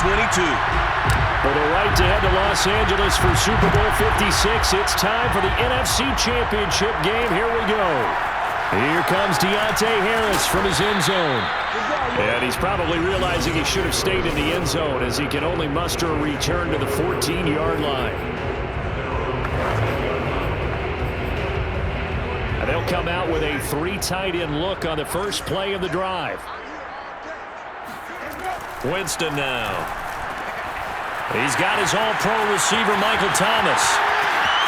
22. For the right to head to Los Angeles for Super Bowl 56, it's time for the NFC Championship game. Here we go. Here comes Deontay Harris from his end zone. And he's probably realizing he should have stayed in the end zone as he can only muster a return to the 14-yard line. And they'll come out with a 3 tight end look on the first play of the drive. Winston now. He's got his all-pro receiver, Michael Thomas.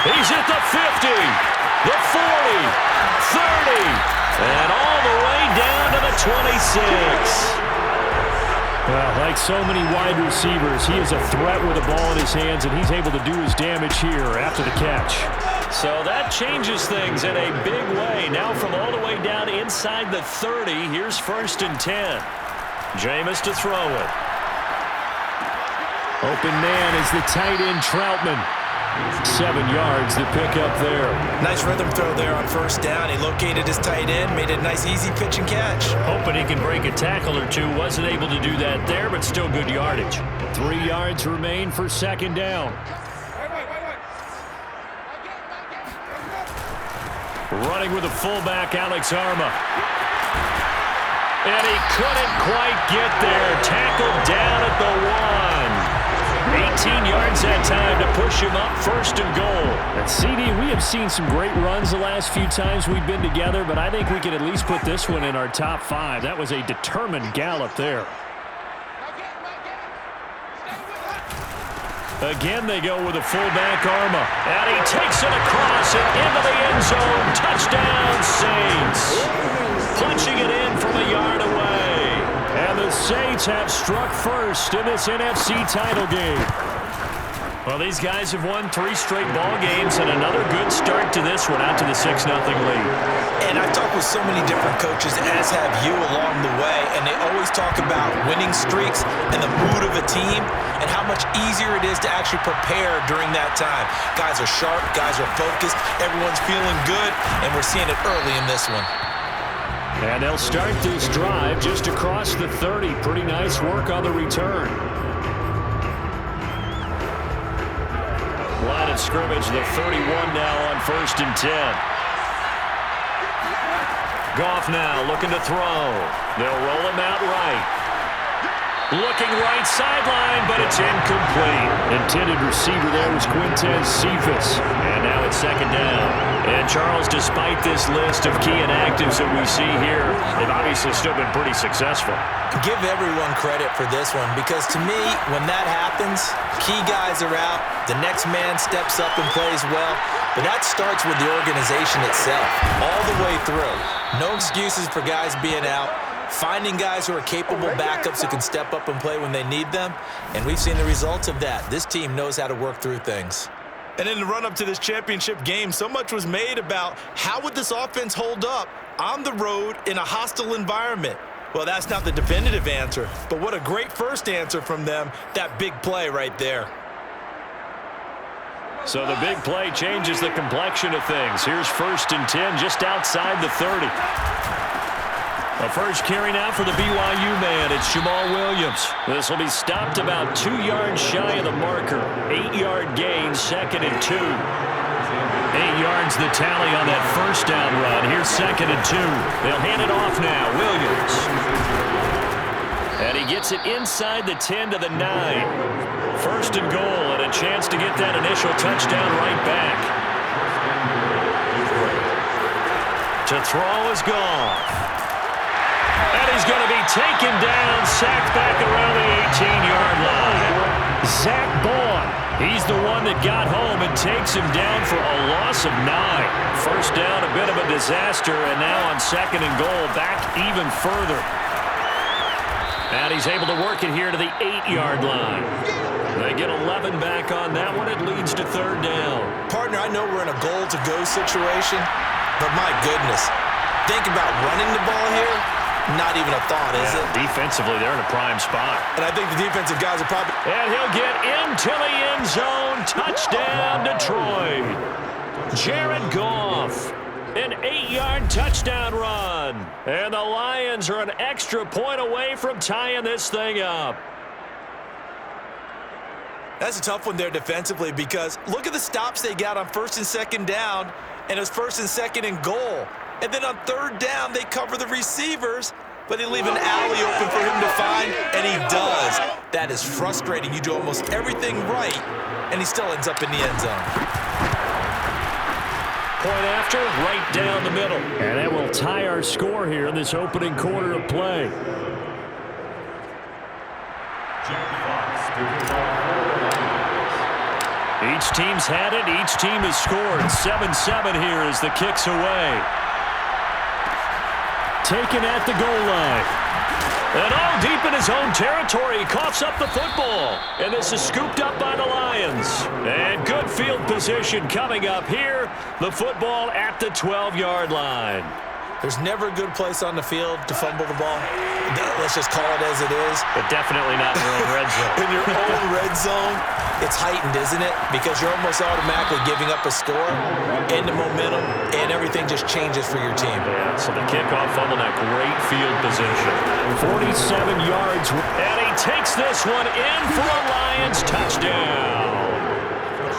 He's at the 50, the 40, 30, and all the way down to the 26. Well, like so many wide receivers, he is a threat with the ball in his hands, and he's able to do his damage here after the catch. So that changes things in a big way. Now from all the way down inside the 30, here's 1st and 10. Jameis to throw it. Open man is the tight end Troutman. 7 yards to pick up there. Nice rhythm throw there on 1st down. He located his tight end, made it a nice easy pitch and catch. Hoping he can break a tackle or two. Wasn't able to do that there, but still good yardage. 3 yards remain for 2nd down. Running with the fullback, Alex Arma. And he couldn't quite get there. Tackled down at the 1. 18 yards that time to push him up 1st and goal. And CD, we have seen some great runs the last few times we've been together, but I think we can at least put this one in our top 5. That was a determined gallop there. Again, they go with a fullback Arma. And he takes it across and into the end zone. Touchdown, Saints. Punching it in from a yard away. And the Saints have struck first in this NFC title game. Well, these guys have won 3 straight ball games and another good start to this one out to the 6-0 lead. And I've talked with so many different coaches, as have you along the way, and they always talk about winning streaks and the mood of a team and how much easier it is to actually prepare during that time. Guys are sharp, guys are focused, everyone's feeling good, and we're seeing it early in this one. And they'll start this drive just across the 30. Pretty nice work on the return. Line of scrimmage, the 31 now on 1st and 10. Goff now looking to throw. They'll roll him out right. Looking right sideline, but it's incomplete. Intended receiver there was Quintez Cephas. And now it's 2nd down. And Charles, despite this list of key inactives that we see here, they've obviously still been pretty successful. Give everyone credit for this one, because to me, when that happens, key guys are out, the next man steps up and plays well, but that starts with the organization itself, all the way through. No excuses for guys being out. Finding guys who are capable backups who can step up and play when they need them, and we've seen the results of that. This team knows how to work through things. And in the run-up to this championship game, so much was made about how would this offense hold up on the road in a hostile environment. Well, that's not the definitive answer, but what a great first answer from them, that big play right there. So the big play changes the complexion of things. Here's 1st and 10 just outside the 30. The first carry now for the BYU man. It's Jamal Williams. This will be stopped about 2 yards shy of the marker. 8-yard gain, 2nd and 2. 8 yards the tally on that 1st down run. Here's 2nd and 2. They'll hand it off now. Williams. And he gets it inside the 10 to the 9. 1st and goal, and a chance to get that initial touchdown right back. To throw is Goff. And he's going to be taken down, sacked back around the 18-yard line. Zach Baun, he's the one that got home and takes him down for a loss of 9. 1st down, a bit of a disaster, and now on 2nd and goal, back even further. And he's able to work it here to the 8-yard line. They get 11 back on that one. It leads to 3rd down. Partner, I know we're in a goal-to-go situation, but my goodness, think about running the ball here. Not even a thought, is it? Defensively, they're in a prime spot. And I think the defensive guys are probably... And he'll get into the end zone. Touchdown, Detroit. Jared Goff. An 8-yard touchdown run. And the Lions are an extra point away from tying this thing up. That's a tough one there defensively because look at the stops they got on 1st and 2nd down, and it was 1st and 2nd and goal. And then on 3rd down, they cover the receivers, but they leave an alley open for him to find, and he does. That is frustrating. You do almost everything right, and he still ends up in the end zone. Point after, right down the middle. And that will tie our score here in this opening quarter of play. Each team's had it. Each team has scored. 7-7 here as the kick's away. Taken at the goal line. And all deep in his own territory. He coughs up the football. And this is scooped up by the Lions. And good field position coming up here. The football at the 12-yard line. There's never a good place on the field to fumble the ball. Let's just call it as it is. But definitely not in your own red zone. In your own red zone, it's heightened, isn't it? Because you're almost automatically giving up a score and the momentum, and everything just changes for your team. Yeah, so the kickoff fumble, that great field position. 47 yards, and he takes this one in for a Lions touchdown.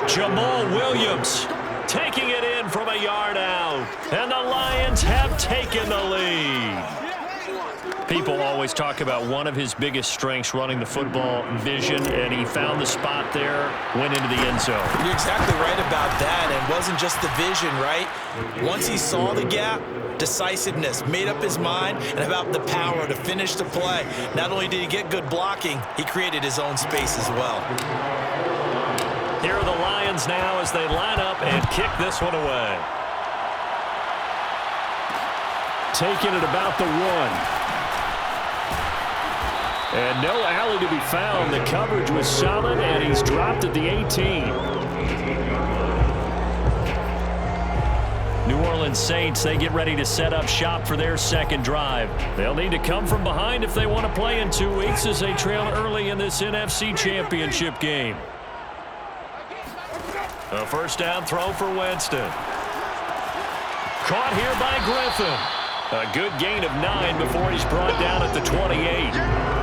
Jamal Williams taking it in from a yard out. And the Lions have taken the lead. People always talk about one of his biggest strengths, running the football, vision, and he found the spot there, went into the end zone. You're exactly right about that. It wasn't just the vision, right? Once he saw the gap, decisiveness, made up his mind, and about the power to finish the play. Not only did he get good blocking, he created his own space as well. Here are the Lions now as they line up and kick this one away. Taking it about the 1. And no alley to be found. The coverage was solid, and he's dropped at the 18. New Orleans Saints, they get ready to set up shop for their second drive. They'll need to come from behind if they want to play in 2 weeks as they trail early in this NFC Championship game. A first down throw for Winston. Caught here by Griffin. A good gain of 9 before he's brought down at the 28.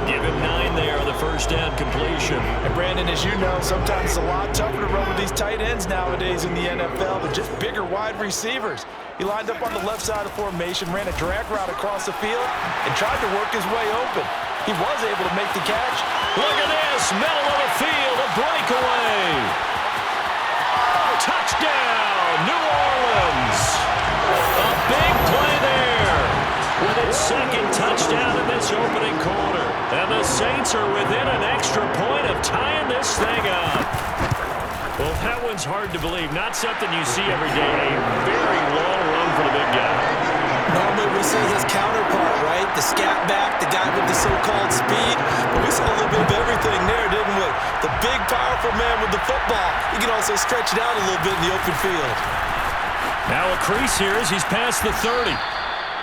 Give him 9 there on the first down completion. And Brandon, as you know, sometimes it's a lot tougher to run with these tight ends nowadays in the NFL. They're just bigger wide receivers. He lined up on the left side of the formation, ran a drag route across the field, and tried to work his way open. He was able to make the catch. Look at this, middle of the field, a breakaway. Touchdown, New Orleans. A big play there with its second touchdown in this opening quarter. And the Saints are within an extra point of tying this thing up. Well, that one's hard to believe. Not something you see every day. A very long run for the big guy. Normally we see his counterpart, right? The scat back, the guy with the so-called speed. But we saw a little bit of everything there, didn't we? The big, powerful man with the football. He can also stretch it out a little bit in the open field. Now a crease here as he's past the 30.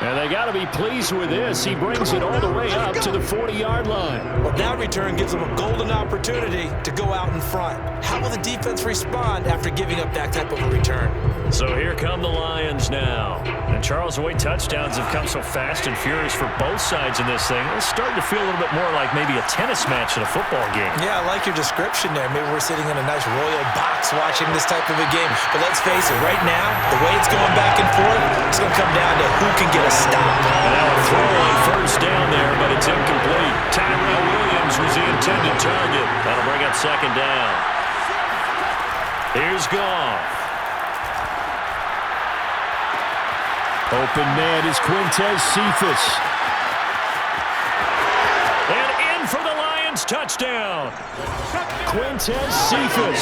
And they got to be pleased with this. He brings it all the way up to the 40-yard line. Well, that return gives them a golden opportunity to go out in front. How will the defense respond after giving up that type of a return? So here come the Lions now. And Charles, the way touchdowns have come so fast and furious for both sides in this thing, it's starting to feel a little bit more like maybe a tennis match in a football game. Yeah, I like your description there. Maybe we're sitting in a nice royal box watching this type of a game. But let's face it, right now, the way it's going back and forth, it's going to come down to who can get a stop. And now a throw on first down there, but it's incomplete. Tyrell Williams was the intended target. That'll bring up second down. Here's Goff. Open man is Quintez Cephas. And in for the Lions touchdown. Quintez Cephas,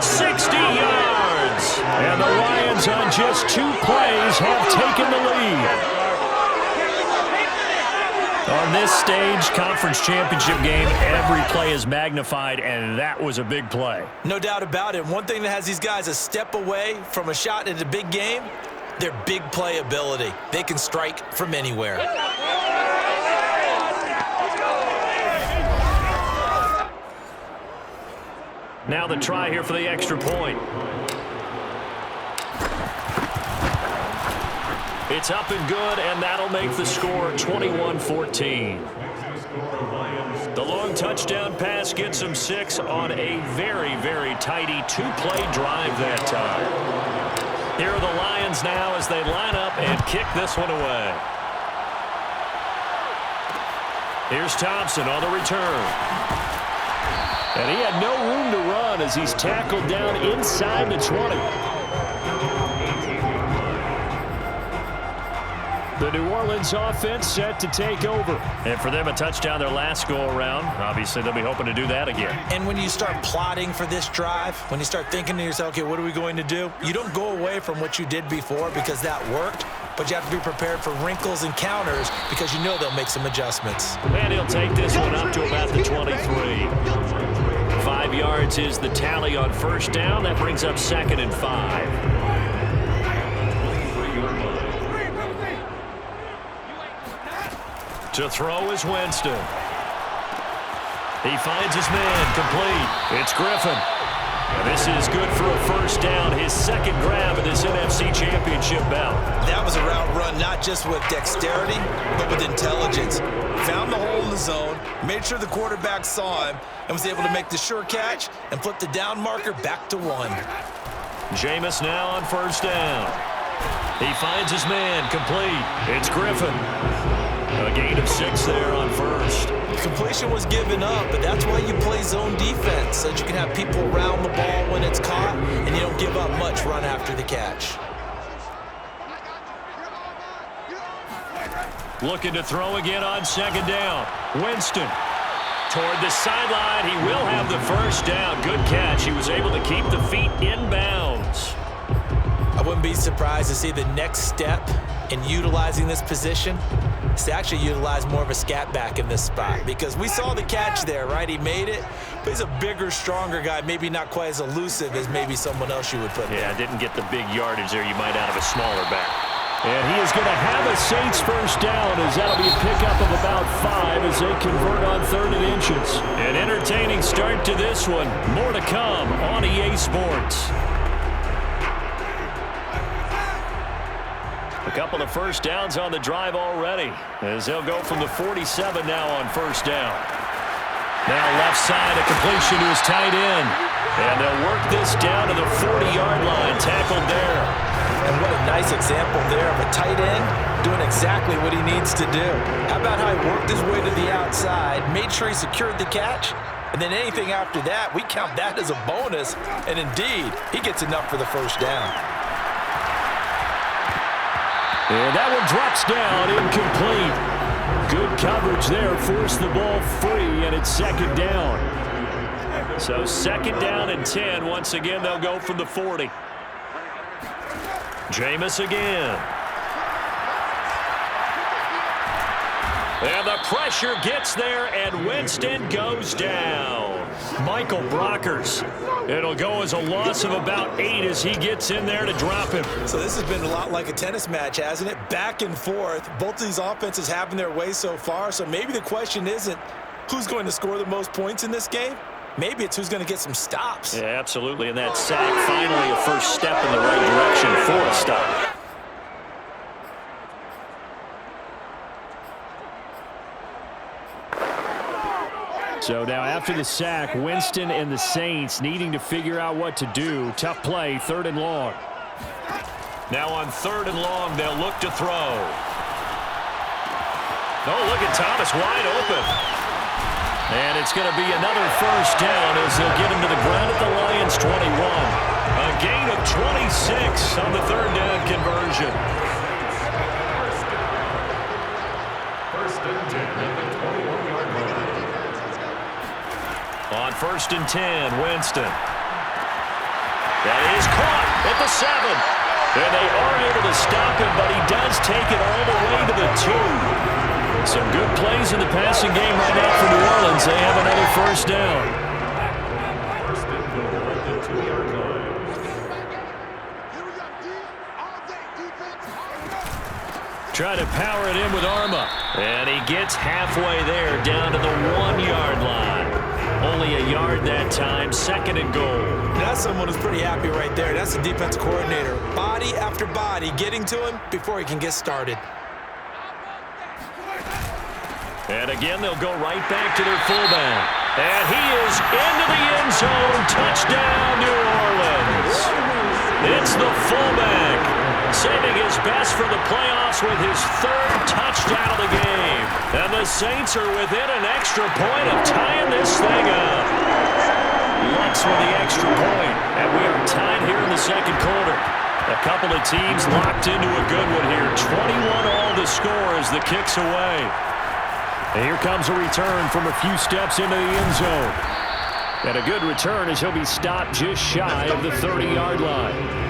60 yards. And the Lions on just 2 plays have taken the lead. On this stage, conference championship game, every play is magnified, and that was a big play. No doubt about it. One thing that has these guys a step away from a shot at a big game, their big play ability. They can strike from anywhere. Now the try here for the extra point. It's up and good, and that'll make the score 21-14. The long touchdown pass gets him 6 on a very, very tidy two-play drive that time. Here are the Lions now as they line up and kick this one away. Here's Thompson on the return. And he had no room to run as he's tackled down inside the 20. The New Orleans offense set to take over. And for them, a touchdown their last go-around. Obviously, they'll be hoping to do that again. And when you start plotting for this drive, when you start thinking to yourself, okay, what are we going to do? You don't go away from what you did before because that worked, but you have to be prepared for wrinkles and counters because you know they'll make some adjustments. And he'll take this one up to about the 23. 5 yards is the tally on first down. That brings up 2nd and 5. To throw is Winston. He finds his man complete. It's Griffin. And this is good for a first down, his second grab of this NFC Championship bout. That was a route run not just with dexterity, but with intelligence. Found the hole in the zone, made sure the quarterback saw him, and was able to make the sure catch and flip the down marker back to 1. Jameis now on first down. He finds his man complete. It's Griffin. A gain of 6 there on first. Completion was given up, but that's why you play zone defense, so that you can have people around the ball when it's caught, and you don't give up much run after the catch. Looking to throw again on second down. Winston toward the sideline. He will have the first down. Good catch. He was able to keep the feet in bounds. I wouldn't be surprised to see the next step in utilizing this position is to actually utilize more of a scat back in this spot, because we saw the catch there, right? He made it, but he's a bigger, stronger guy, maybe not quite as elusive as maybe someone else you would put there. Yeah, didn't get the big yardage there you might out of a smaller back. And he is going to have a Saints first down, as that'll be a pickup of about 5 as they convert on 3rd and inches. An entertaining start to this one. More to come on EA Sports. A couple of first downs on the drive already, as they'll go from the 47 now on first down. Now left side, a completion to his tight end. And they'll work this down to the 40-yard line, tackled there. And what a nice example there of a tight end doing exactly what he needs to do. How about how he worked his way to the outside, made sure he secured the catch, and then anything after that, we count that as a bonus. And indeed, he gets enough for the first down. And that one drops down, incomplete. Good coverage there, forced the ball free, and it's second down. So second down and 10. Once again, they'll go from the 40. Jameis again. And the pressure gets there, and Winston goes down. Michael Brockers. It'll go as a loss of about 8 as he gets in there to drop him. So this has been a lot like a tennis match, hasn't it? Back and forth. Both of these offenses having their way so far, so maybe the question isn't who's going to score the most points in this game. Maybe it's who's going to get some stops. Yeah, absolutely. And that sack, finally a first step in the right direction for a stop. So now after the sack, Winston and the Saints needing to figure out what to do. Tough play, 3rd and long. Now on 3rd and long, they'll look to throw. Oh, look at Thomas wide open. And it's going to be another first down as they'll get him to the ground at the Lions' 21. A gain of 26 on the 3rd down conversion. First and 10 at the 21-yard line. On 1st and 10, Winston. That is caught at the 7. And they are able to stop him, but he does take it all the way to the 2. Some good plays in the passing game right now for New Orleans. They have another first down. First and goal at the 2-yard line. Try to power it in with Arma. And he gets halfway there, down to the 1-yard line. Only a yard that time, 2nd and goal. That's someone who's pretty happy right there. That's the defense coordinator. Body after body getting to him before he can get started. And again, they'll go right back to their fullback. And he is into the end zone. Touchdown, New Orleans. It's the fullback, saving his best for the playoffs with his third touchdown of the game. And the Saints are within an extra point of tying this thing up. Lutz with the extra point, and we are tied here in the second quarter. A couple of teams locked into a good one here. 21 all the score as the kick's away. And here comes a return from a few steps into the end zone. And a good return as he'll be stopped just shy of the 30-yard line.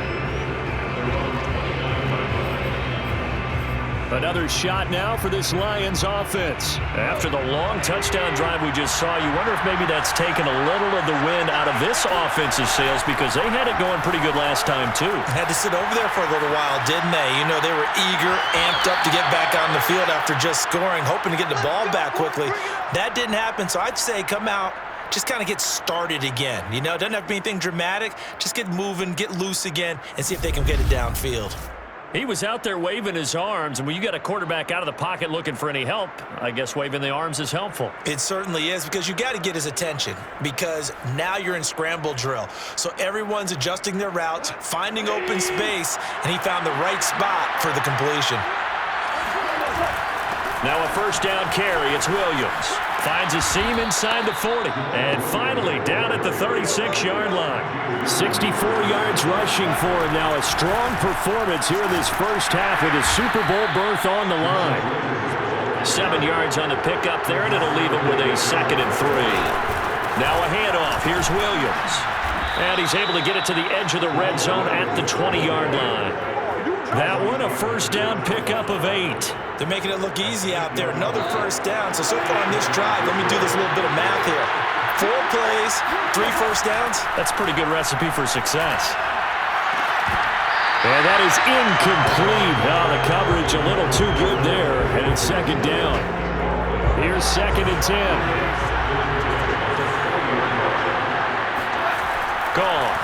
Another shot now for this Lions offense. After the long touchdown drive we just saw, you wonder if maybe that's taken a little of the wind out of this offense's sails because they had it going pretty good last time too. Had to sit over there for a little while, didn't they? You know, they were eager, amped up to get back on the field after just scoring, hoping to get the ball back quickly. That didn't happen, so I'd say come out, just kind of get started again. You know, it doesn't have to be anything dramatic. Just get moving, get loose again, and see if they can get it downfield. He was out there waving his arms, and when you got a quarterback out of the pocket looking for any help, I guess waving the arms is helpful. It certainly is, because you got to get his attention, because now you're in scramble drill. So everyone's adjusting their routes, finding open space, and he found the right spot for the completion. Now a first down carry. It's Williams. Finds a seam inside the 40. And finally down at the 36-yard line. 64 yards rushing for him now. A strong performance here in this first half with his Super Bowl berth on the line. 7 yards on the pickup there, and it'll leave him with a 2nd and 3. Now a handoff. Here's Williams. And he's able to get it to the edge of the red zone at the 20-yard line. That one, a first down pickup of 8. They're making it look easy out there. Another first down. So far on this drive, let me do this little bit of math here. 4 plays, 3 first downs. That's a pretty good recipe for success. And that is incomplete. Now the coverage a little too good there, and it's 2nd down. Here's 2nd and 10. Gone.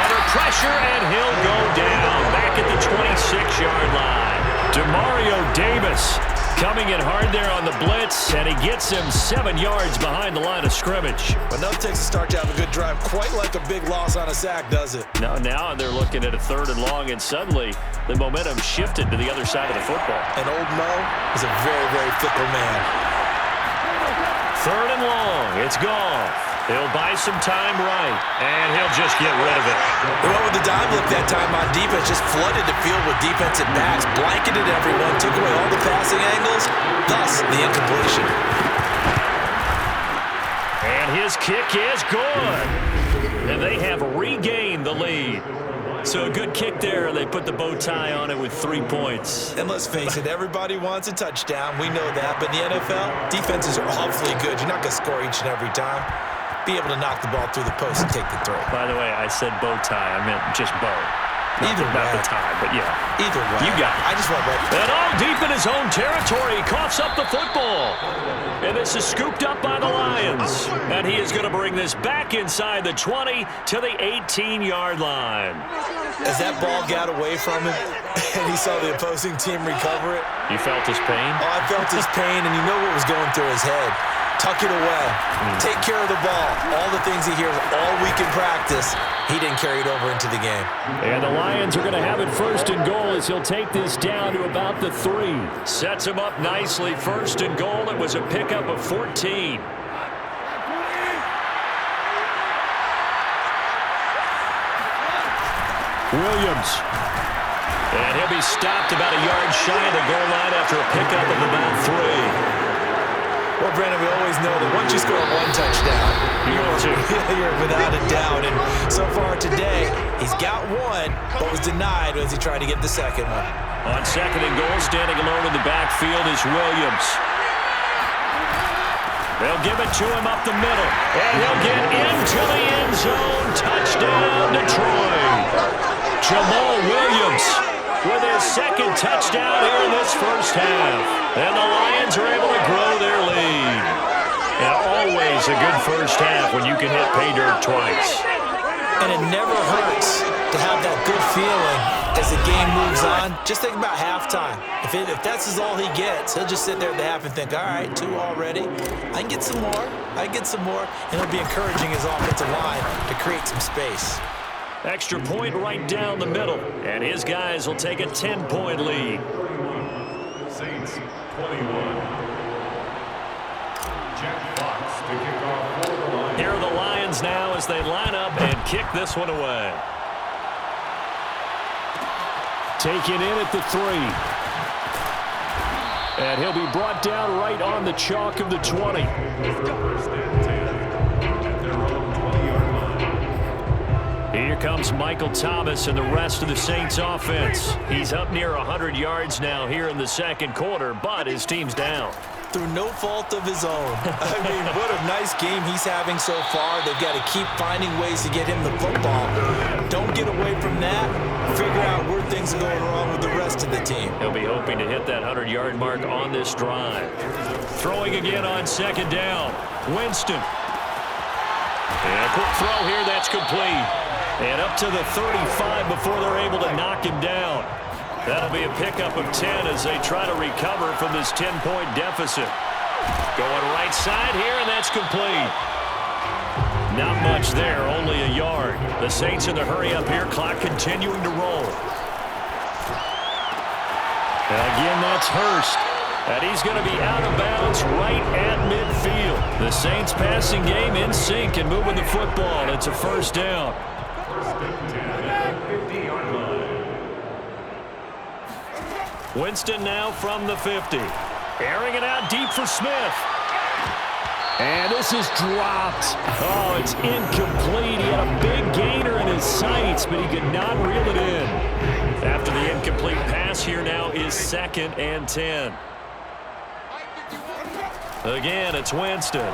Under pressure, and he'll go down back at the 26-yard line. Demario Davis coming in hard there on the blitz, and he gets him 7 yards behind the line of scrimmage. But no takes a start to have a good drive, quite like a big loss on a sack, does it? No, now they're looking at a 3rd and long, and suddenly the momentum shifted to the other side of the football. And old Mo is a very, very fickle man. 3rd and long. It's gone. He'll buy some time right, and he'll just get rid of it. They went with the dive look that time on defense, just flooded the field with defensive backs, blanketed everyone, took away all the passing angles, thus the incompletion. And his kick is good. And they have regained the lead. So a good kick there. They put the bow tie on it with 3 points. And let's face it, everybody wants a touchdown. We know that. But in the NFL, defenses are awfully good. You're not going to score each and every time. Be able to knock the ball through the post and take the throw. By the way, I said bow tie. I meant just bow. Either about way. the tie, but yeah. Either way. You got it. I just want right. And all deep in his own territory, he coughs up the football. And this is scooped up by the Lions. And he is going to bring this back inside the 20 to the 18-yard line. As that ball got away from him and he saw the opposing team recover it. You felt his pain? Oh, I felt his pain, and you know what was going through his head. Tuck it away. Take care of the ball. All the things he hears all week in practice, he didn't carry it over into the game. And the Lions are going to have it 1st and goal as he'll take this down to about the 3. Sets him up nicely. 1st and goal. It was a pickup of 14. Williams. And he'll be stopped about a yard shy of the goal line after a pickup of about 3. Well, Brandon, we always know that once you score 1 touchdown, you're without a doubt. And so far today, he's got 1, but was denied as he tried to get the 2nd one. On 2nd and goal, standing alone in the backfield is Williams. They'll give it to him up the middle. And he'll get into the end zone. Touchdown, Detroit. Jamal Williams with his 2nd touchdown here in this first half. And the Lions are able to grow their lead. And always a good first half when you can hit pay dirt twice. And it never hurts to have that good feeling as the game moves on. Just think about halftime. If that's all he gets, he'll just sit there at the half and think, all right, 2 already. I can get some more. I can get some more. And he'll be encouraging his offensive line to create some space. Extra point right down the middle. And his guys will take a 10-point lead. Saints 21. Jack Fox to kick off for the Lions. Here are the Lions now as they line up and kick this one away. Taken in at the 3. And he'll be brought down right on the chalk of the 20. First and 10 at their own 20-yard line. Here comes Michael Thomas and the rest of the Saints offense. He's up near 100 yards now here in the second quarter, but his team's down. Through no fault of his own. I mean, what a nice game he's having so far. They've got to keep finding ways to get him the football. Don't get away from that. Figure out where things are going wrong with the rest of the team. He'll be hoping to hit that 100-yard mark on this drive. Throwing again on second down. Winston. And a quick throw here that's complete. And up to the 35 before they're able to knock him down. That'll be a pickup of 10 as they try to recover from this 10-point deficit. Going right side here, and that's complete. Not much there, only a yard. The Saints in the hurry up here, clock continuing to roll. And again, that's Hurst. And he's going to be out of bounds right at midfield. The Saints passing game in sync and moving the football. It's a first down. First and 10 at the 50-yard line. Winston now from the 50. Airing it out deep for Smith. And this is dropped. Oh, it's incomplete. He had a big gainer in his sights, but he could not reel it in. After the incomplete pass, here now is 2nd and 10. Again, it's Winston.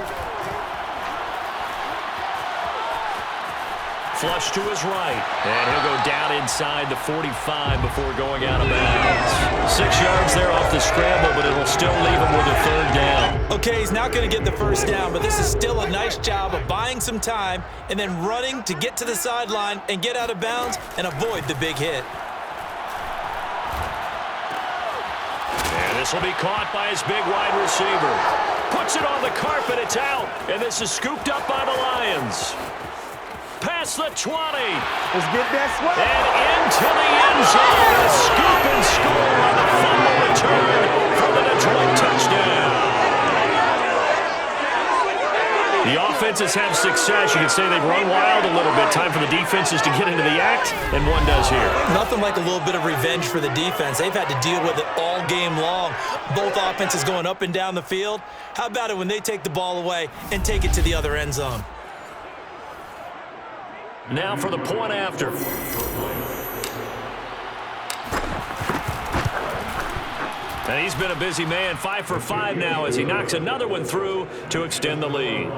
Flush to his right. And he'll go down inside the 45 before going out of bounds. 6 yards there off the scramble, but it'll still leave him with a third down. Okay, he's not going to get the first down, but this is still a nice job of buying some time and then running to get to the sideline and get out of bounds and avoid the big hit. And this will be caught by his big wide receiver. Puts it on the carpet, it's out, and this is scooped up by the Lions. Past the 20. Let's get that swag. And into the end zone. A scoop and score on the fumble return for the Detroit touchdown. The offenses have success. You can say they've run wild a little bit. Time for the defenses to get into the act, and one does here. Nothing like a little bit of revenge for the defense. They've had to deal with it all game long. Both offenses going up and down the field. How about it when they take the ball away and take it to the other end zone? Now for the point after. And he's been a busy man, 5 for 5 now as he knocks another one through to extend the lead.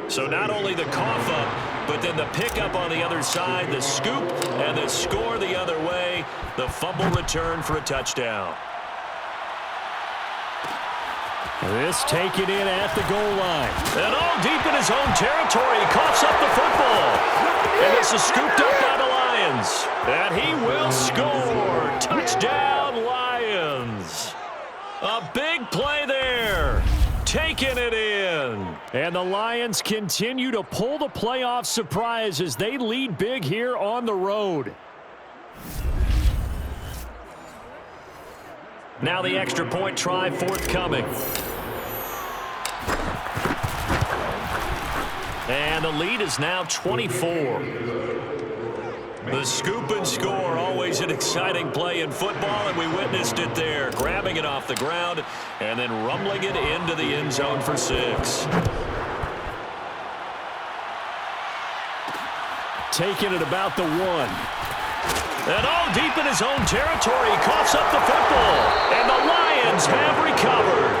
So not only the cough up, but then the pickup on the other side, the scoop, and the score the other way, the fumble return for a touchdown. This taken in at the goal line. And all deep in his own territory, he coughs up the football. And this is scooped up by the Lions. And he will score. Touchdown, Lions. A big play there. Taking it in. And the Lions continue to pull the playoff surprise as they lead big here on the road. Now the extra point try forthcoming. And the lead is now 24. The scoop and score, always an exciting play in football, and we witnessed it there. Grabbing it off the ground and then rumbling it into the end zone for 6. Taking it about the 1. And all deep in his own territory, he coughs up the football. And the Lions have recovered.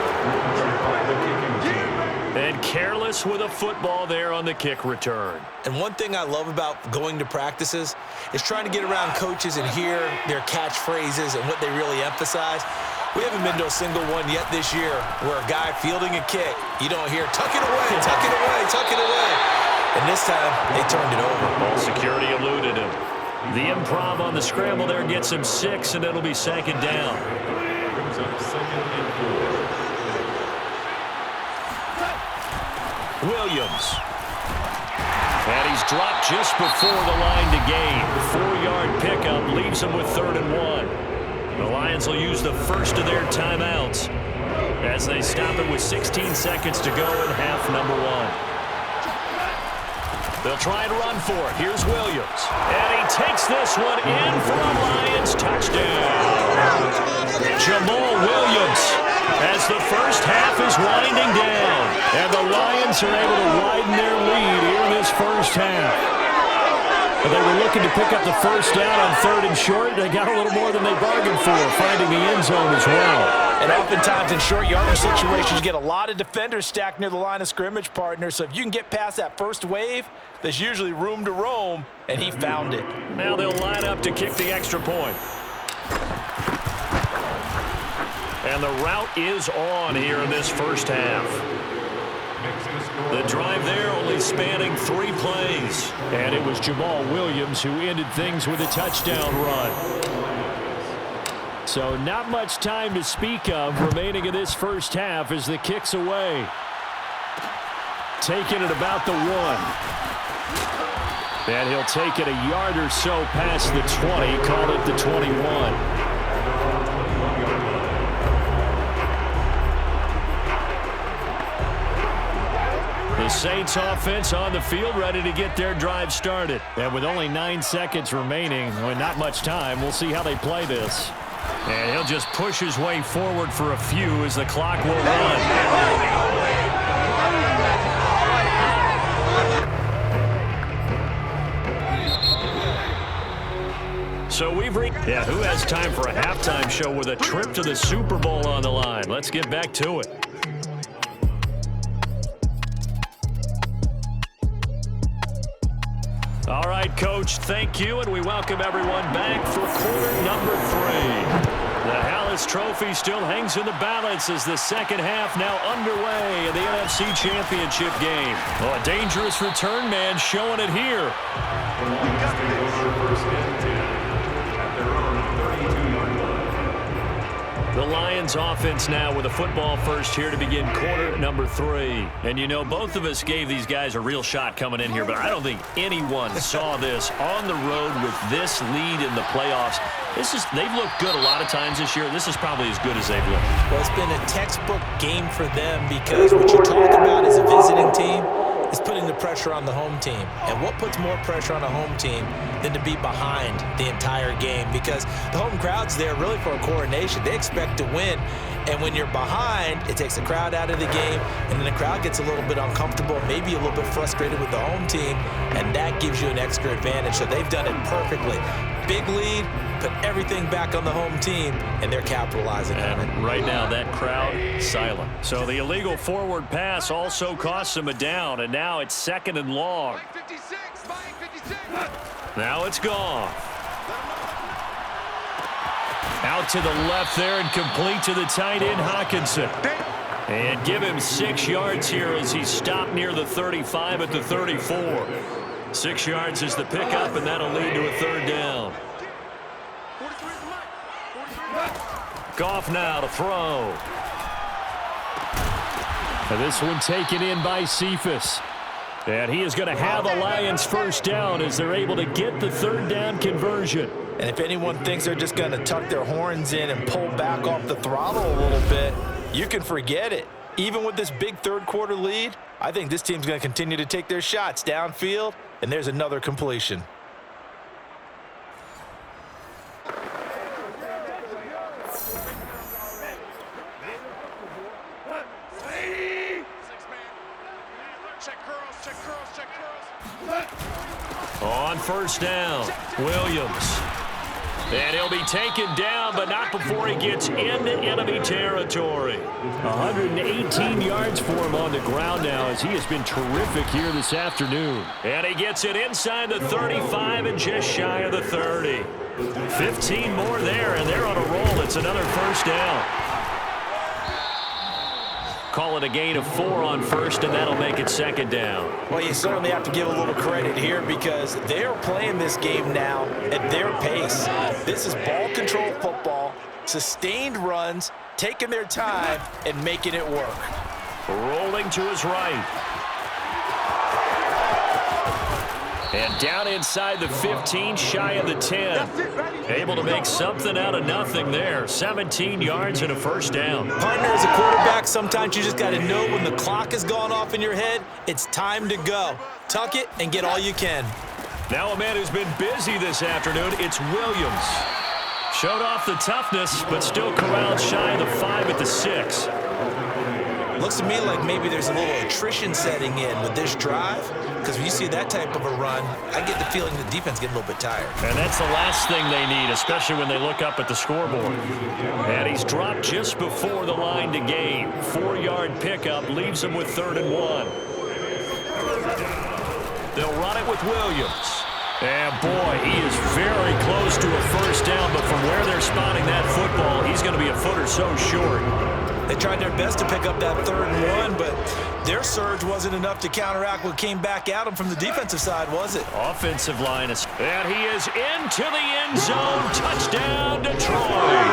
And careless with a football there on the kick return. And one thing I love about going to practices is trying to get around coaches and hear their catchphrases and what they really emphasize. We haven't been to a single one yet this year where a guy fielding a kick, you don't hear, tuck it away, tuck it away, tuck it away. and this time they turned it over. Ball security eluded him. The improv on the scramble there gets him 6, and it'll be second down. Brings up 2nd and 4. Williams. And he's dropped just before the line to gain. 4-yard pickup leaves him with 3rd and 1. The Lions will use the first of their timeouts as they stop it with 16 seconds to go in half number 1. They'll try and run for it. Here's Williams. And he takes this one in for a Lions touchdown. Jamal Williams as the first half is winding down. And the Lions are able to widen their lead here in this first half. But they were looking to pick up the first down on 3rd and short. They got a little more than they bargained for, finding the end zone as well. And oftentimes in short yardage situations, you get a lot of defenders stacked near the line of scrimmage, partner. So if you can get past that first wave, there's usually room to roam, and he found it. Now they'll line up to kick the extra point. And the route is on here in this first half. The drive there only spanning 3 plays. And it was Jamal Williams who ended things with a touchdown run. So not much time to speak of remaining in this first half as the kick's away. Taking it about the 1. And he'll take it a yard or so past the 20, call it the 21. The Saints offense on the field ready to get their drive started. And with only 9 seconds remaining, with not much time, we'll see how they play this. And he'll just push his way forward for a few as the clock will run. So we've reached... Yeah, who has time for a halftime show with a trip to the Super Bowl on the line? Let's get back to it. All right, Coach, thank you, and we welcome everyone back for quarter number 3. The Hallis Trophy still hangs in the balance as the second half now underway in the NFC Championship game. Oh, a dangerous return man showing it here. First and 10 at their own 32-yard line. The Lions offense now with a football first here to begin quarter number 3. And you know, both of us gave these guys a real shot coming in here, but I don't think anyone saw this on the road with this lead in the playoffs. They've looked good a lot of times this year. This is probably as good as they've looked. Well, it's been a textbook game for them because what you talk about as a visiting team is putting the pressure on the home team. And what puts more pressure on a home team than to be behind the entire game? Because the home crowd's there really for a coronation. They expect to win. And when you're behind, it takes the crowd out of the game, and then the crowd gets a little bit uncomfortable, maybe a little bit frustrated with the home team, and that gives you an extra advantage. So they've done it perfectly. Big lead, put everything back on the home team, and they're capitalizing on it. Right now, that crowd silent. So the illegal forward pass also costs them a down, and now it's 2nd and long. Now it's gone. Out to the left there and complete to the tight end, Hawkinson. And give him 6 yards here as he's stopped near the 35 at the 34. 6 yards is the pickup, and that'll lead to a 3rd down. Goff now to throw. And this one taken in by Cephas. And he is going to have a Lions first down as they're able to get the 3rd down conversion. And if anyone thinks they're just going to tuck their horns in and pull back off the throttle a little bit, you can forget it. Even with this big 3rd quarter lead, I think this team's going to continue to take their shots downfield, and there's another completion. On first down, Williams. And he'll be taken down, but not before he gets into enemy territory. 118 yards for him on the ground now as he has been terrific here this afternoon. And he gets it inside the 35 and just shy of the 30. 15 more there, and they're on a roll. It's another first down. call it a gain of 4 on first, and that'll make it second down. Well, you certainly have to give a little credit here because they are playing this game now at their pace. This is ball control football, sustained runs, taking their time, and making it work. Rolling to his right. And down inside the 15, shy of the 10. Able to make something out of nothing there. 17 yards and a first down. Partner, as a quarterback, sometimes you just got to know when the clock has gone off in your head, it's time to go. Tuck it and get all you can. Now a man who's been busy this afternoon, it's Williams. Showed off the toughness, but still corralled shy of the 5 at the 6. Looks to me like maybe there's a little attrition setting in with this drive, because when you see that type of a run, I get the feeling the defense getting a little bit tired. And that's the last thing they need, especially when they look up at the scoreboard. And he's dropped just before the line to gain. 4-yard pickup leaves him with 3rd and 1. They'll run it with Williams. And boy, he is very close to a first down, but from where they're spotting that football, he's going to be a foot or so short. They tried their best to pick up that 3rd and 1, but their surge wasn't enough to counteract what came back at them from the defensive side, was it? Offensive line is, and he is into the end zone. Touchdown, Detroit.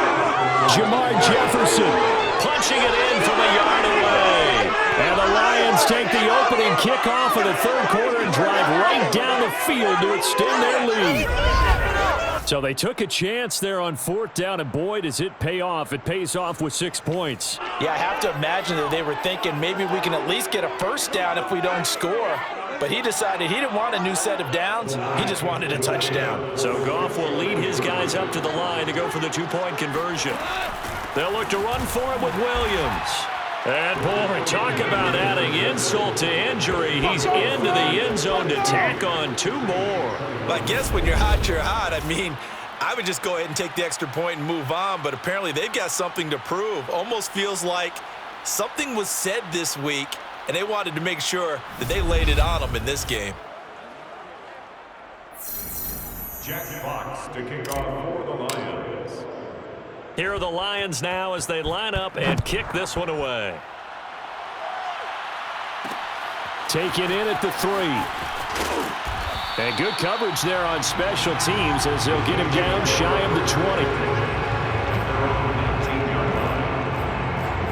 Jamar Jefferson punching it in from a yard away. And the Lions take the opening kickoff of the 3rd quarter and drive right down the field to extend their lead. So they took a chance there on 4th down, and boy, does it pay off. It pays off with 6 points. Yeah, I have to imagine that they were thinking maybe we can at least get a first down if we don't score. But he decided he didn't want a new set of downs. He just wanted a touchdown. So Goff will lead his guys up to the line to go for the 2-point conversion. They'll look to run for it with Williams. And boy, talk about adding insult to injury. He's into the end zone to tack on 2 more. But I guess when you're hot, you're hot. I mean, I would just go ahead and take the extra point and move on, but apparently they've got something to prove. Almost feels like something was said this week, and they wanted to make sure that they laid it on them in this game. Jack Fox to kick off for the Lions. Here are the Lions now as they line up and kick this one away. Taken in at the 3. And good coverage there on special teams as they'll get him down shy of the 20.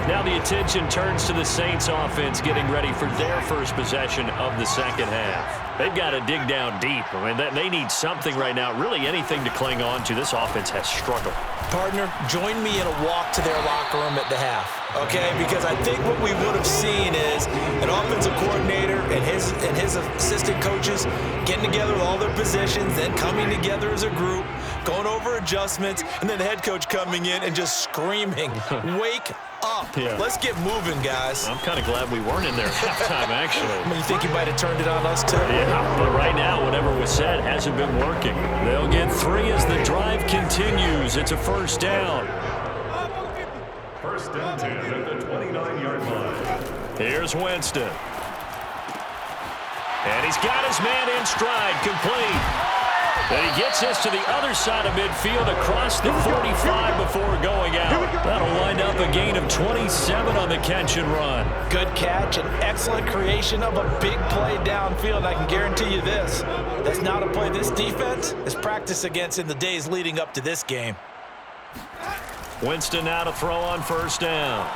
Now the attention turns to the Saints offense getting ready for their first possession of the second half. They've got to dig down deep. I mean, they need something right now, really anything to cling on to. This offense has struggled. Partner, join me in a walk to their locker room at the half, okay? Because I think what we would have seen is an offensive coordinator and his assistant coaches getting together with all their positions, then coming together as a group, going over adjustments, and then the head coach coming in and just screaming, wake up. Yeah. Let's get moving, guys. I'm kind of glad we weren't in there at halftime, actually. I mean, you think you might have turned it on us, too? Yeah, but right now, whatever was said hasn't been working. They'll get 3 as the drive continues. It's a first down. 1st and 10 at the 29-yard line. Here's Winston. And he's got his man in stride, complete. And he gets this to the other side of midfield across the 45 before going out. That'll wind up a gain of 27 on the catch and run. Good catch and excellent creation of a big play downfield. I can guarantee you this. That's not a play this defense is practiced against in the days leading up to this game. Winston now to throw on 1st down.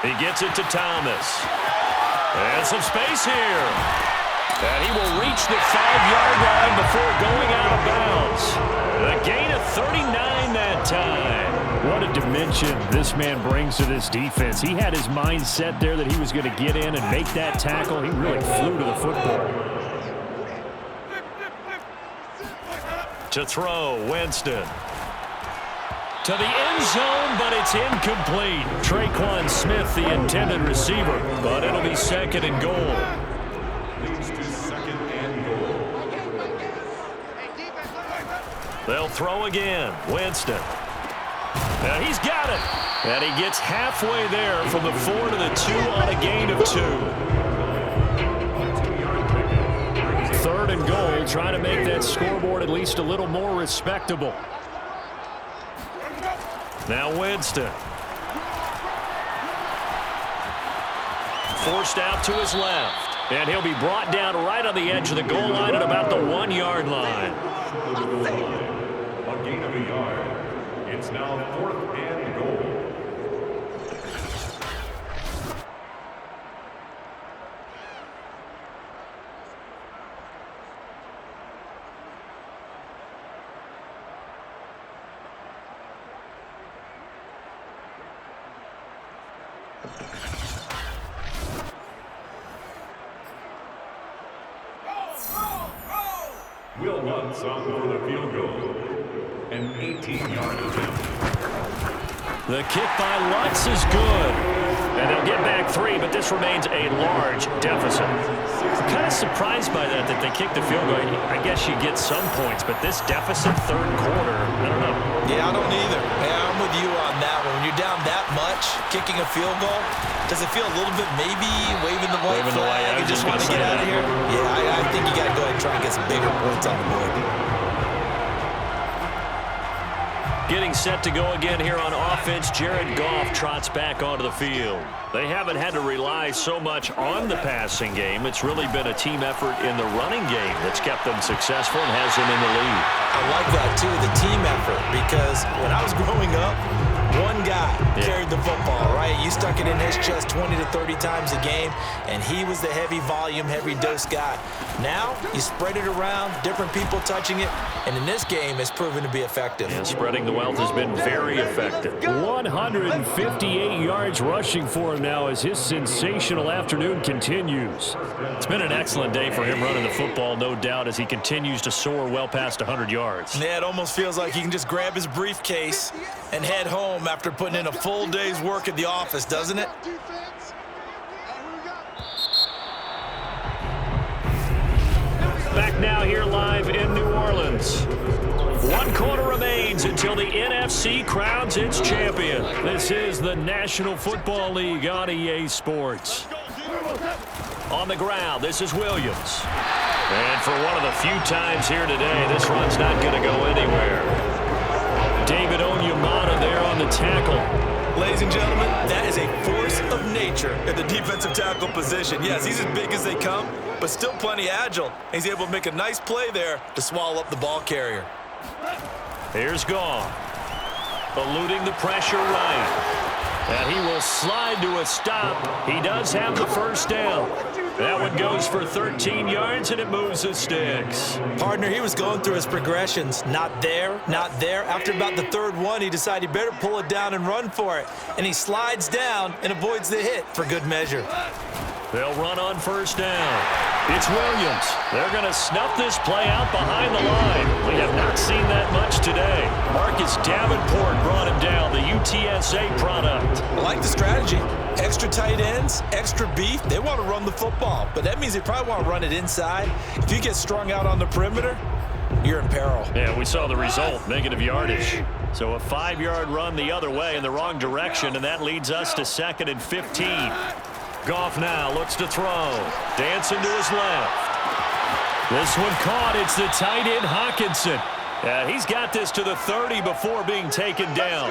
He gets it to Thomas. And some space here. And he will reach the 5-yard line before going out of bounds. A gain of 39 that time. What a dimension this man brings to this defense. He had his mind set there that he was going to get in and make that tackle. He really flew to the football. To throw, Winston. To the end zone, but it's incomplete. Traquan Smith, the intended receiver, but it'll be 2nd and goal. They'll throw again. Winston. Now he's got it. And he gets halfway there from the 4 to the 2 on a gain of 2. 3rd and goal, trying to make that scoreboard at least a little more respectable. Now Winston. forced out to his left. And he'll be brought down right on the edge of the goal line at about the 1-yard line. A gain of a yard. It's now 4th and goal. Will Lutz on for the field goal. An 18-yard attempt. The kick by Lutz is good. And they'll get back 3, but this remains a large deficit. I'm kind of surprised by that they kicked the field goal. I guess you get some points, but this deficit 3rd quarter, I don't know. Yeah, I don't either. Yeah, I'm with you on that one. When you're down that much, kicking a field goal, does it feel a little bit maybe waving the white flag and just want to get out of here? Yeah, I think you got to go ahead and try and get some bigger points on the board. Getting set to go again here on offense, Jared Goff trots back onto the field. They haven't had to rely so much on the passing game. It's really been a team effort in the running game that's kept them successful and has them in the lead. I like that, too, the team effort, because when I was growing up, one guy carried the football, right? You stuck it in his chest 20 to 30 times a game, and he was the heavy volume, heavy dose guy. Now, you spread it around, different people touching it, and in this game, it's proven to be effective. And spreading the wealth has been very effective. 158 yards rushing for him now as his sensational afternoon continues. It's been an excellent day for him running the football, no doubt, as he continues to soar well past 100 yards. Yeah, it almost feels like he can just grab his briefcase and head home after putting in a full day's work at the office, doesn't it? Back now here live in New Orleans. 1 quarter remains until the NFC crowns its champion. This is the National Football League on EA Sports. On the ground, this is Williams. And for one of the few times here today, this run's not going to go anywhere. David Onyemata there on the tackle. Ladies and gentlemen, that is a force of nature at the defensive tackle position. Yes, he's as big as they come, but still plenty agile. He's able to make a nice play there to swallow up the ball carrier. Here's Goff, eluding the pressure right. And he will slide to a stop. He does have the first down. That one goes for 13 yards, and it moves the sticks. Partner, he was going through his progressions. Not there, not there. After about the 3rd one, he decided he better pull it down and run for it. And he slides down and avoids the hit for good measure. They'll run on first down. It's Williams. They're going to snuff this play out behind the line. We have not seen that much today. Marcus Davenport brought him down, the UTSA product. I like the strategy. Extra tight ends, extra beef. They want to run the football, but that means they probably want to run it inside. If you get strung out on the perimeter, you're in peril. Yeah, we saw the result, negative yardage. So a 5-yard run the other way in the wrong direction, and that leads us to 2nd and 15. Goff now looks to throw. Dancing to his left. This one caught. It's the tight end, Hawkinson. He's got this to the 30 before being taken down.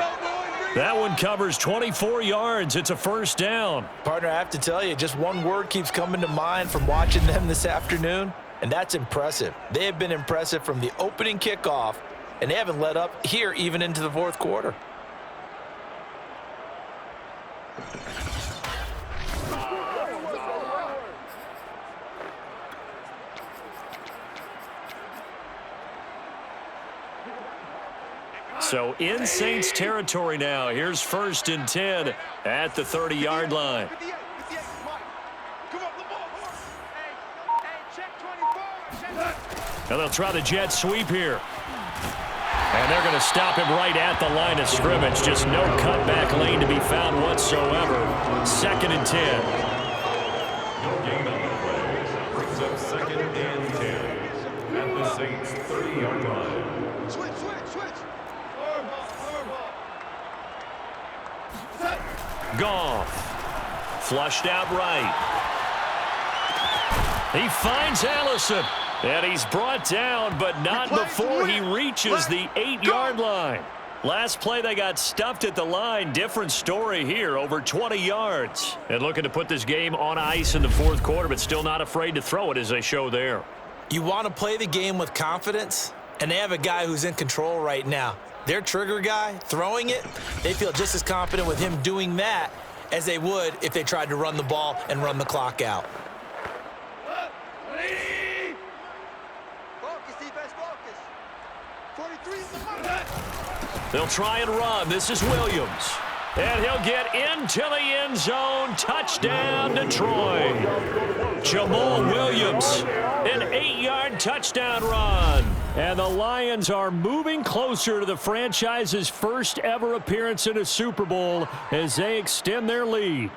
That one covers 24 yards. It's a first down. Partner, I have to tell you, just one word keeps coming to mind from watching them this afternoon, and that's impressive. They have been impressive from the opening kickoff, and they haven't let up here even into the 4th quarter. So in Saints territory now. Here's 1st and 10 at the 30-yard line. Now they'll try the jet sweep here. And they're going to stop him right at the line of scrimmage. Just no cutback lane to be found whatsoever. 2nd and 10. No gain on the play. Brings up 2nd and 10 at the Saints 30-yard line. Switch. Goff. Flushed out right. He finds Allison. And he's brought down, but not before he reaches the 8-yard line. Last play, they got stuffed at the line. Different story here, over 20 yards. And looking to put this game on ice in the fourth quarter, but still not afraid to throw it as they show there. You want to play the game with confidence, and they have a guy who's in control right now. Their trigger guy, throwing it, they feel just as confident with him doing that as they would if they tried to run the ball and run the clock out. They'll try and run. This is Williams. And he'll get into the end zone. Touchdown, Detroit. Jamal Williams, an 8-yard touchdown run. And the Lions are moving closer to the franchise's first ever appearance in a Super Bowl as they extend their lead.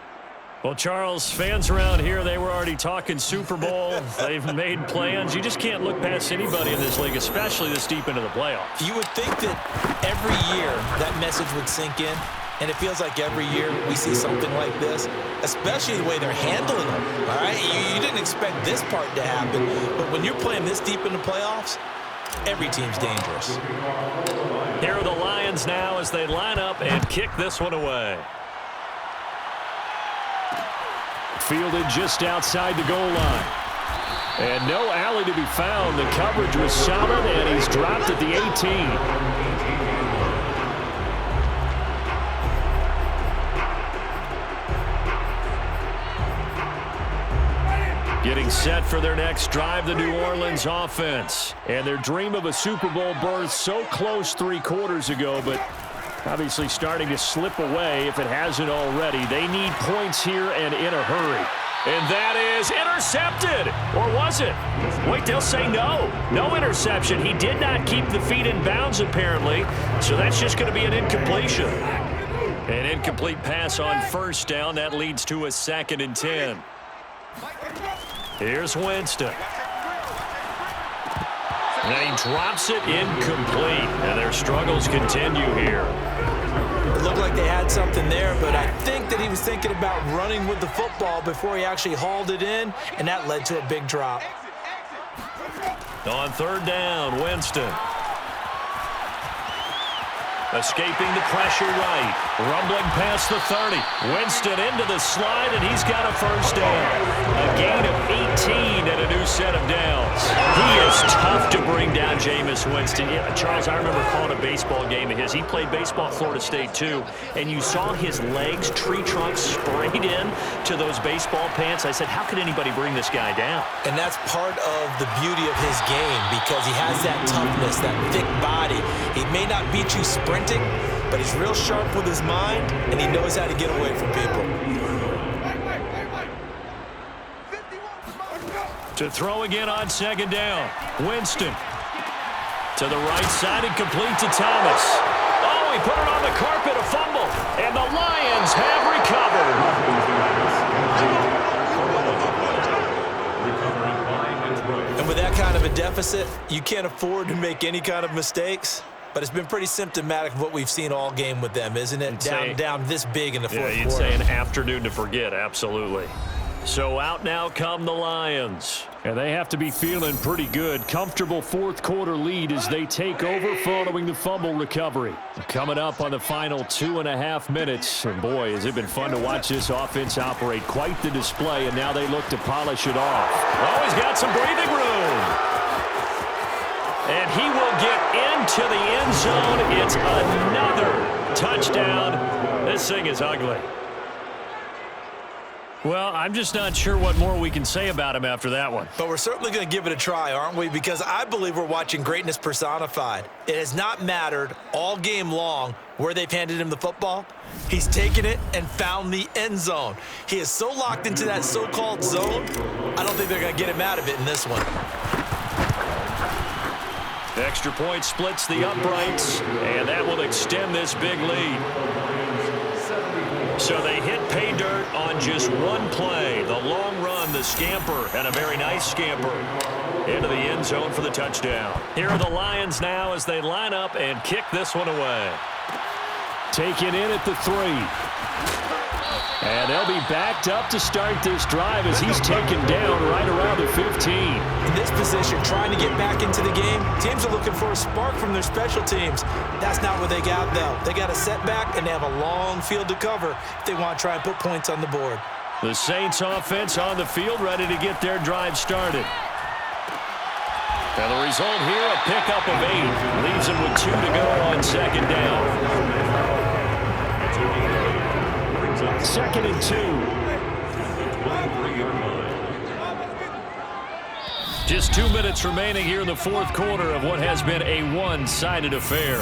Well, Charles, fans around here, they were already talking Super Bowl. They've made plans. You just can't look past anybody in this league, especially this deep into the playoffs. You would think that every year that message would sink in, and it feels like every year we see something like this, especially the way they're handling them, all right? You didn't expect this part to happen, but when you're playing this deep in the playoffs, every team's dangerous. Here are the Lions now as they line up and kick this one away. Fielded just outside the goal line. And no alley to be found. The coverage was solid, and he's dropped at the 18. Getting set for their next drive, the New Orleans offense. And their dream of a Super Bowl berth so close 3 quarters ago, but obviously starting to slip away if it hasn't already. They need points here and in a hurry. And that is intercepted. Or was it? Wait, they'll say no. No interception. He did not keep the feet in bounds apparently, so that's just going to be an incompletion. An incomplete pass on first down. That leads to a 2nd and 10. Here's Winston. And he drops it incomplete. And their struggles continue here. It looked like they had something there, but I think that he was thinking about running with the football before he actually hauled it in, and that led to a big drop. On 3rd down, Winston. Escaping the pressure right. Rumbling past the 30. Winston into the slide, and he's got a first down. A gain of 18 and a new set of downs. He is tough to bring down, Jameis Winston. Yeah, Charles, I remember calling a baseball game of his. He played baseball at Florida State, too, and you saw his legs, tree trunks sprayed in to those baseball pants. I said, how could anybody bring this guy down? And that's part of the beauty of his game because he has that toughness, that thick body. He may not beat you sprinting, but he's real sharp with his mind, and he knows how to get away from people. To throw again on 2nd down. Winston. To the right side and complete to Thomas. Oh, he put it on the carpet, a fumble. And the Lions have recovered. And with that kind of a deficit, you can't afford to make any kind of mistakes. But it's been pretty symptomatic of what we've seen all game with them, isn't it? Down this big in the fourth quarter. Yeah, you'd say an afternoon to forget, absolutely. So out now come the Lions. And they have to be feeling pretty good. Comfortable fourth quarter lead as they take over following the fumble recovery. Coming up on the final 2.5 minutes. And boy, has it been fun to watch this offense operate. Quite the display, and now they look to polish it off. Oh, he's got some breathing room. And he will get into the end zone. It's another touchdown. This thing is ugly. Well, I'm just not sure what more we can say about him after that one. But we're certainly going to give it a try, aren't we? Because I believe we're watching greatness personified. It has not mattered all game long where they've handed him the football. He's taken it and found the end zone. He is so locked into that so-called zone, I don't think they're going to get him out of it in this one. Extra point splits the uprights, and that will extend this big lead. So they hit pay dirt on just one play. The long run, the scamper, and a very nice scamper into the end zone for the touchdown. Here are the Lions now as they line up and kick this one away. Taken in at the 3. And they'll be backed up to start this drive as he's taken down right around the 15. In this position, trying to get back into the game, teams are looking for a spark from their special teams. That's not what they got, though. They got a setback, and they have a long field to cover if they want to try and put points on the board. The Saints offense on the field, ready to get their drive started. And the result here, a pickup of 8. Leaves them with 2 to go on second down. 2nd and 2. Just 2 minutes remaining here in the fourth quarter of what has been a one-sided affair.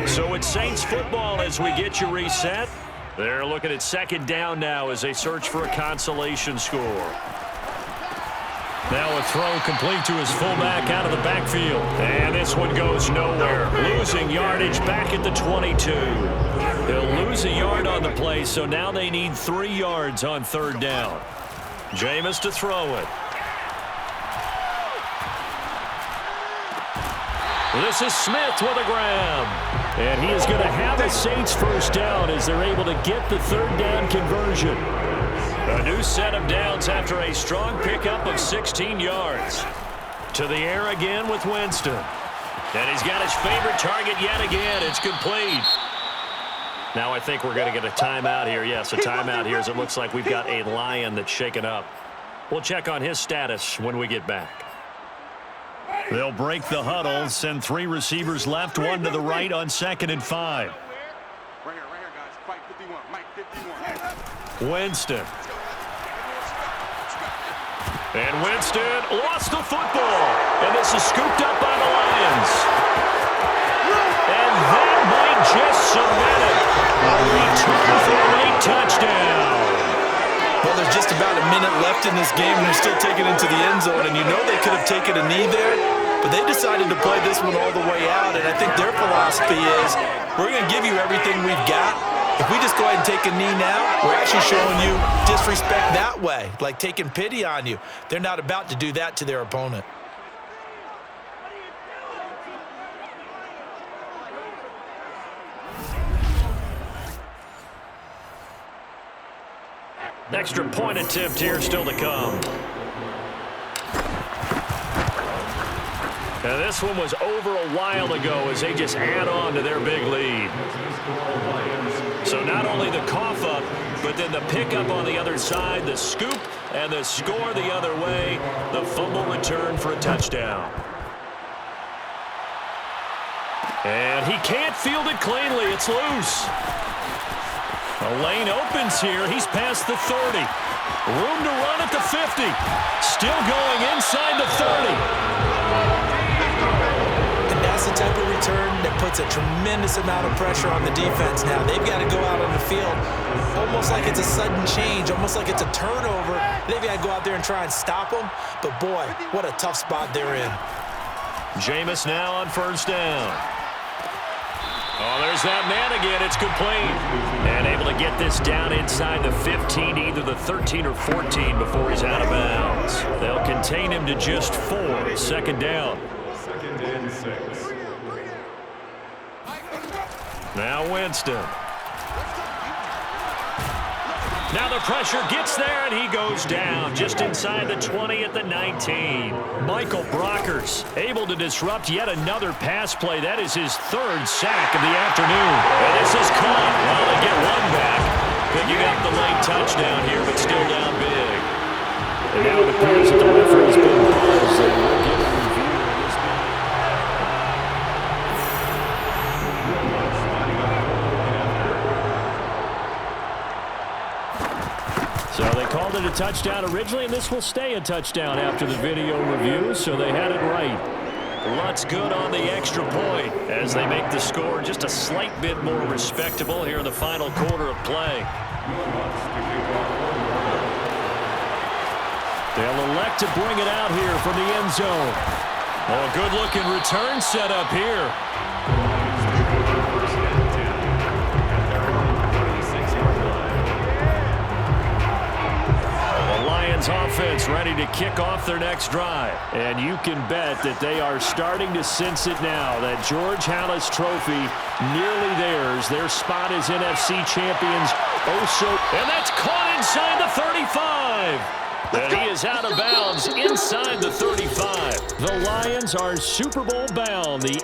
So it's Saints football as we get you reset. They're looking at second down now as they search for a consolation score. Now a throw complete to his fullback out of the backfield. And this one goes nowhere. Losing yardage back at the 22. They'll lose a yard on the play, so now they need 3 yards on third down. Jameis to throw it. This is Smith with a grab. And he is going to have a Saints first down as they're able to get the third down conversion. A new set of downs after a strong pickup of 16 yards. To the air again with Winston. And he's got his favorite target yet again. It's complete. Now I think we're going to get a timeout here. Yes, a timeout here as it looks like we've got a Lion that's shaken up. We'll check on his status when we get back. They'll break the huddle, send 3 receivers left, 1 to the right on 2nd and 5. Right here, guys. Fight 51. Mike 51. Winston. And Winston lost the football. And this is scooped up by the Lions. And that might just cement it. A return for a late touchdown. Well, there's just about a minute left in this game, and they're still taking it into the end zone. And you know they could have taken a knee there, but they decided to play this one all the way out. And I think their philosophy is, we're going to give you everything we've got. If we just go ahead and take a knee now, we're actually showing you disrespect that way, like taking pity on you. They're not about to do that to their opponent. Extra point attempt here still to come. Now this one was over a while ago as they just add on to their big lead. So not only the cough up, but then the pickup on the other side, the scoop, and the score the other way, the fumble return for a touchdown. And he can't field it cleanly. It's loose. A lane opens here. He's past the 30. Room to run at the 50. Still going inside the 30. And that's the type of return that puts a tremendous amount of pressure on the defense now. They've got to go out on the field almost like it's a sudden change, almost like it's a turnover. They've got to go out there and try and stop them. But, boy, what a tough spot they're in. Jameis now on first down. Oh, there's that man again. It's complete. And able to get this down inside the 15, either the 13 or 14 before he's out of bounds. They'll contain him to just 4. Second down. 2nd and 6. Now Winston. Now the pressure gets there, and he goes down just inside the 20 at the 19. Michael Brockers able to disrupt yet another pass play. That is his 3rd sack of the afternoon. And this is caught. Well, they get one back. But you got the late touchdown here, but still down big. And now it appears that the referee's been buzzed, and we'll get a review of this one. So they called it a touchdown originally, and this will stay a touchdown after the video review, so they had it right. Lots good on the extra point as they make the score just a slight bit more respectable here in the final quarter of play. They'll elect to bring it out here from the end zone. Oh, a good-looking return set up here. offense ready to kick off their next drive. And you can bet that they are starting to sense it now. That George Halas trophy nearly theirs. Their spot as NFC champions. And that's caught inside the 35. And he is out of bounds inside the 35. The Lions are Super Bowl bound. The